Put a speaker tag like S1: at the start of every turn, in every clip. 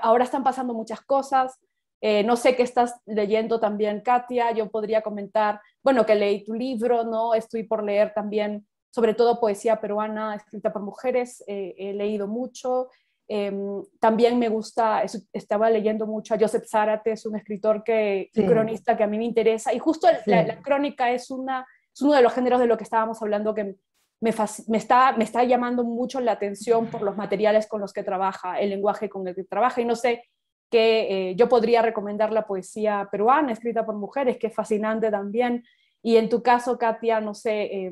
S1: ahora están pasando muchas cosas. No sé qué estás leyendo también, Katia. Yo podría comentar, bueno, que leí tu libro, ¿no? Estoy por leer también, sobre todo poesía peruana escrita por mujeres. He leído mucho. También me gusta, estaba leyendo mucho a Joseph Zárate, es un escritor y
S2: Sí,
S1: cronista que a mí me interesa. Y justo la
S2: sí.
S1: crónica es uno de los géneros de lo que estábamos hablando que me está llamando mucho la atención por los materiales con los que trabaja, el lenguaje con el que trabaja. Y no sé, que yo podría recomendar la poesía peruana escrita por mujeres, que es fascinante también. Y en tu caso, Katia, no sé,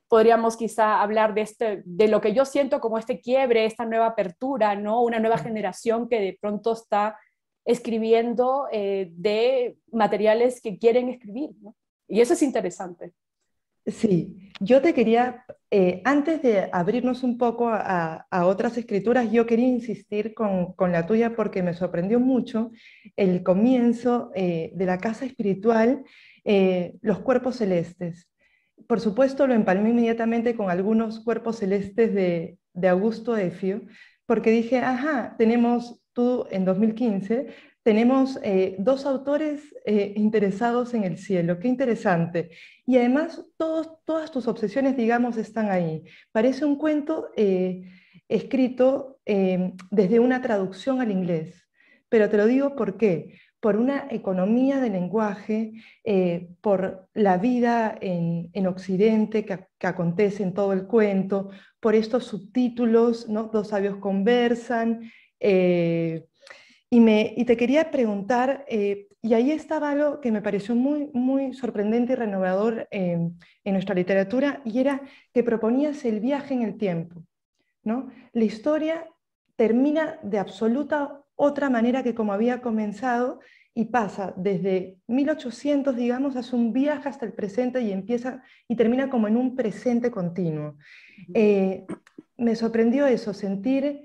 S1: podríamos quizá hablar de lo que yo siento como este quiebre, esta nueva apertura, ¿no? Una nueva generación que de pronto está escribiendo de materiales que quieren escribir, ¿no? Y eso es interesante.
S2: Sí, yo te quería, antes de abrirnos un poco a otras escrituras, yo quería insistir con la tuya porque me sorprendió mucho el comienzo de la casa espiritual, los cuerpos celestes. Por supuesto, lo empalmé inmediatamente con algunos cuerpos celestes de Augusto Efio, porque dije, ajá, tenemos tú en 2015, tenemos dos autores interesados en el cielo, qué interesante. Y además, todas tus obsesiones, digamos, están ahí. Parece un cuento escrito desde una traducción al inglés, pero te lo digo por qué. Por una economía de lenguaje, por la vida en Occidente que acontece en todo el cuento, por estos subtítulos, ¿no? Dos sabios conversan. Y te quería preguntar, y ahí estaba algo que me pareció muy sorprendente y renovador en nuestra literatura, y era que proponías el viaje en el tiempo, ¿no? La historia termina de absoluta otra manera que como había comenzado y pasa desde 1800, digamos, hace un viaje hasta el presente y empieza y termina como en un presente continuo. Eh, Me sorprendió eso, sentir,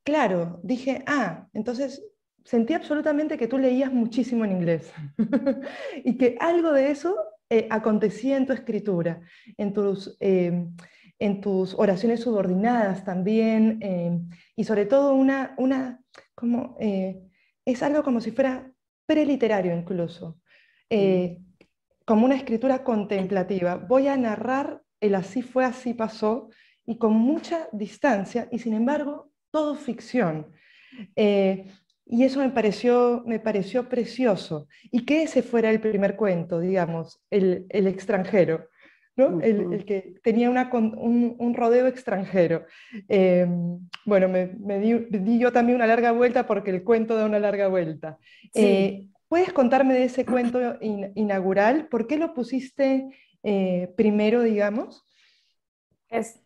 S2: claro, dije, entonces sentí absolutamente que tú leías muchísimo en inglés y que algo de eso acontecía en tu escritura, en tus, eh, en tus oraciones subordinadas también, y sobre todo como, es algo como si fuera preliterario incluso,
S1: Mm.
S2: eh, como una escritura contemplativa. Voy a narrar el así fue, así pasó, y con mucha distancia, y sin embargo, todo ficción. Eh, y eso me pareció precioso. Y que ese fuera el primer cuento, digamos, el extranjero, ¿no? El
S1: Ujú.
S2: que tenía un rodeo extranjero. Eh, bueno, di yo también una larga vuelta porque el cuento da una larga vuelta.
S1: Sí,
S2: ¿Puedes contarme de ese cuento inaugural? ¿Por qué lo pusiste primero, digamos?
S1: es,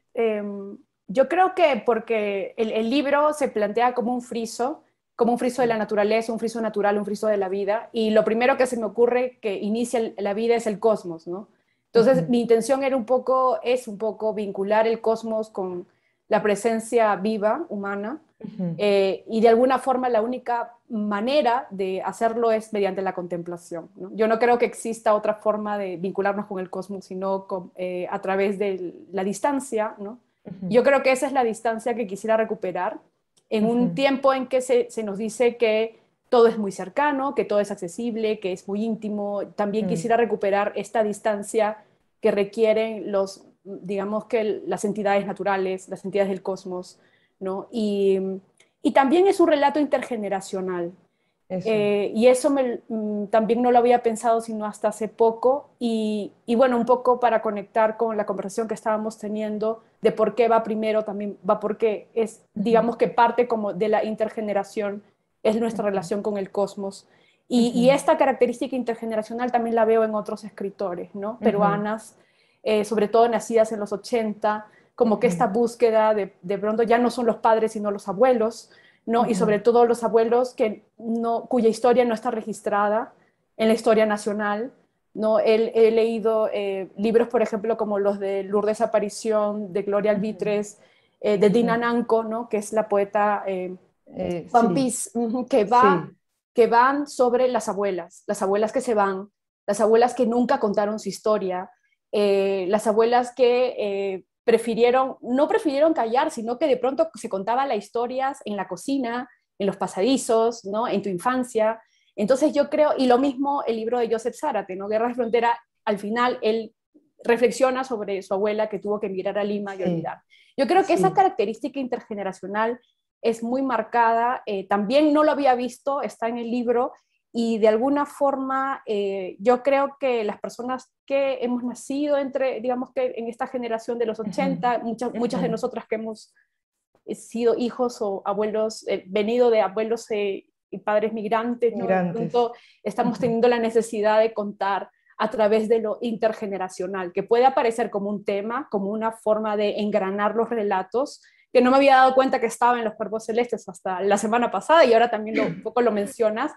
S1: yo creo que porque el libro se plantea como un friso de la naturaleza, un friso natural, un friso de la vida, y lo primero que se me ocurre que inicia la vida es el cosmos, ¿no? Entonces,
S2: Ujú,
S1: mi intención es un poco vincular el cosmos con la presencia viva, humana,
S2: ujú,
S1: y de alguna forma la única manera de hacerlo es mediante la contemplación, ¿no? Yo no creo que exista otra forma de vincularnos con el cosmos, sino a través de la distancia, ¿no?
S2: ujú,
S1: Yo creo que esa es la distancia que quisiera recuperar en un
S2: ujú,
S1: tiempo en que se nos dice que todo es muy cercano, que todo es accesible, que es muy íntimo. También
S2: ujú,
S1: quisiera recuperar esta distancia que requieren digamos que las entidades naturales, las entidades del cosmos, ¿no? Y también es un relato intergeneracional.
S2: eso.
S1: Y eso también no lo había pensado sino hasta hace poco. Y bueno, un poco para conectar con la conversación que estábamos teniendo de por qué va primero, también va porque es,
S2: Ujú,
S1: digamos que parte como de la intergeneración, es nuestra
S2: ujú,
S1: relación con el cosmos. Y
S2: ujú,
S1: esta característica intergeneracional también la veo en otros escritores, ¿no?
S2: ujú,
S1: Peruanas, sobre todo nacidas en los 80, como que esta
S2: ujú,
S1: búsqueda de pronto ya no son los padres, sino los abuelos, ¿no? Y
S2: ujú,
S1: sobre todo los abuelos cuya historia no está registrada en la historia nacional, ¿no? He leído libros, por ejemplo, como los de Lourdes Aparición, de Gloria
S2: ujú,
S1: Albitres, de Dina
S2: ujú.
S1: Nanco, ¿no? Que es la poeta One
S2: Sí,
S1: Piece,
S2: sí.
S1: que van sobre las abuelas que se van, las abuelas que nunca contaron su historia, las abuelas que no prefirieron callar, sino que de pronto se contaban las historias en la cocina, en los pasadizos, ¿no? En tu infancia. Entonces yo creo, y lo mismo el libro de Joseph Zárate, ¿no? Guerra de Frontera, al final él reflexiona sobre su abuela que tuvo que emigrar a Lima y olvidar. Yo creo que esa característica intergeneracional es muy marcada, también no lo había visto, está en el libro, y de alguna forma yo creo que las personas que hemos nacido entre, digamos que en esta generación de los 80, muchas de nosotras que hemos sido hijos o abuelos, venido de abuelos y padres migrantes, ¿no? De pronto estamos teniendo la necesidad de contar a través de lo intergeneracional, que puede aparecer como un tema, como una forma de engranar los relatos, que no me había dado cuenta que estaba en Los Cuerpos Celestes hasta la semana pasada, y ahora también un poco lo mencionas,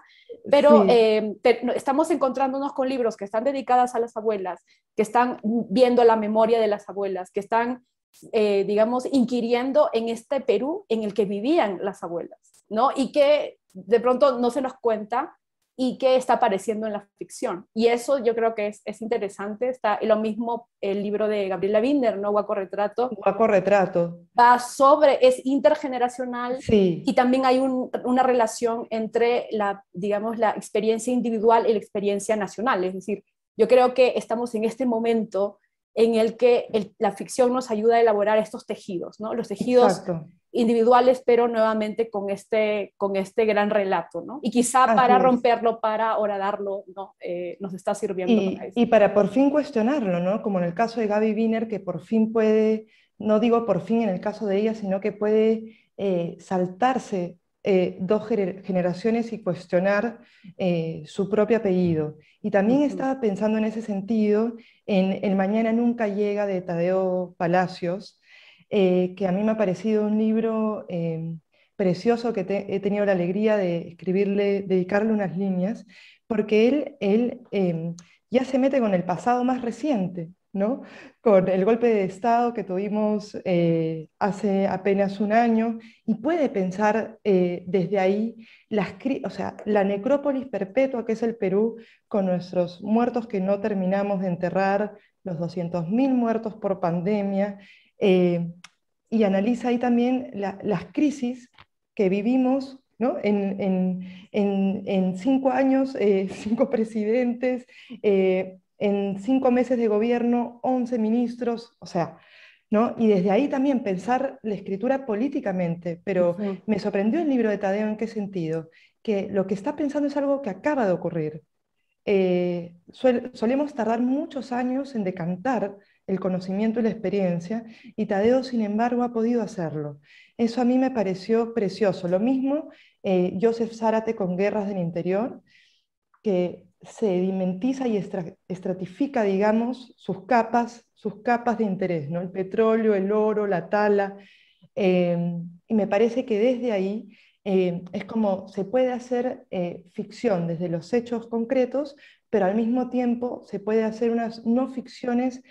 S1: pero estamos encontrándonos con libros que están dedicados a las abuelas, que están viendo la memoria de las abuelas, que están, digamos, inquiriendo en este Perú en el que vivían las abuelas, ¿no? Y que de pronto no se nos cuenta, y que está apareciendo en la ficción. Y eso yo creo que es interesante. Está lo mismo el libro de Gabriela Binder, ¿no? Guaco Retrato.
S2: Guaco Retrato.
S1: Va sobre, es intergeneracional,
S2: sí.
S1: Y también hay una relación entre digamos, la experiencia individual y la experiencia nacional. Es decir, yo creo que estamos en este momento en el que la ficción nos ayuda a elaborar estos tejidos, ¿no? Los tejidos
S2: Exacto.
S1: individuales, pero nuevamente con este gran relato, ¿no? Y quizá para romperlo, para horadarlo, ¿no? Nos está sirviendo para eso.
S2: Y para por fin cuestionarlo, ¿no? Como en el caso de Gaby Wiener, que por fin puede, no digo por fin en el caso de ella, sino que puede saltarse dos generaciones y cuestionar su propio apellido. Y también estaba pensando en ese sentido en El Mañana Nunca Llega de Tadeo Palacios, que a mí me ha parecido un libro precioso, que he tenido la alegría de dedicarle unas líneas, porque él ya se mete con el pasado más reciente, ¿no? Con el golpe de Estado que tuvimos hace apenas un año, y puede pensar desde ahí o sea, la necrópolis perpetua que es el Perú, con nuestros muertos que no terminamos de enterrar, los 200.000 muertos por pandemia, y analiza ahí también las crisis que vivimos, ¿no? En 5 años, 5 presidentes, en 5 meses de gobierno, 11 ministros, o sea, ¿no? Y desde ahí también pensar la escritura políticamente, pero me sorprendió el libro de Tadeo. ¿En qué sentido? Que lo que está pensando es algo que acaba de ocurrir. Solemos tardar muchos años en decantar el conocimiento y la experiencia, y Tadeo, sin embargo, ha podido hacerlo. Eso a mí me pareció precioso. Lo mismo Joseph Zárate con Guerras del Interior, que sedimentiza y estratifica, digamos, sus capas de interés, ¿no? El petróleo, el oro, la tala, y me parece que desde ahí es como se puede hacer ficción desde los hechos concretos, pero al mismo tiempo se puede hacer unas no ficciones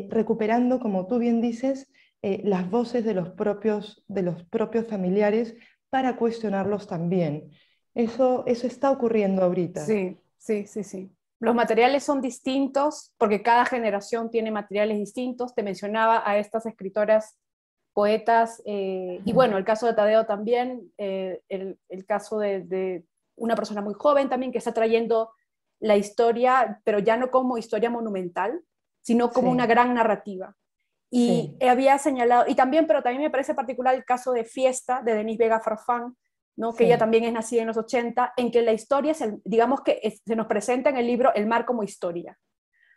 S2: recuperando, como tú bien dices, las voces de los propios familiares, para cuestionarlos también. Eso está ocurriendo ahorita.
S1: Sí, sí, sí, sí. Los materiales son distintos porque cada generación tiene materiales distintos. Te mencionaba a estas escritoras, poetas, y bueno, el caso de Tadeo también, el caso de una persona muy joven también que está trayendo la historia, pero ya no como historia monumental, sino como una gran narrativa. Y había señalado, pero también me parece particular el caso de Fiesta, de Denise Vega Farfán, ¿no? Que ella también es nacida en los 80, en que la historia, digamos que se nos presenta en el libro el mar como historia,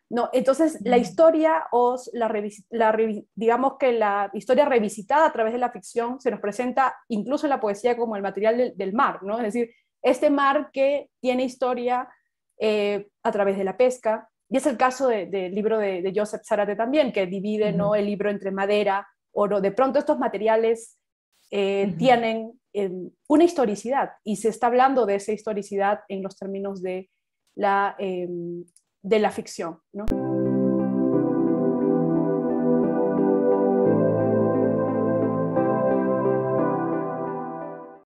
S1: ¿no? Entonces, la historia, digamos que la historia revisitada a través de la ficción, se nos presenta incluso en la poesía como el material del mar, ¿no? Es decir, este mar que tiene historia a través de la pesca, y es el caso del libro de Joseph Zárate también, que divide, ¿no? El libro entre madera, oro. De pronto estos materiales tienen una historicidad, y se está hablando de esa historicidad en los términos de la ficción, ¿no?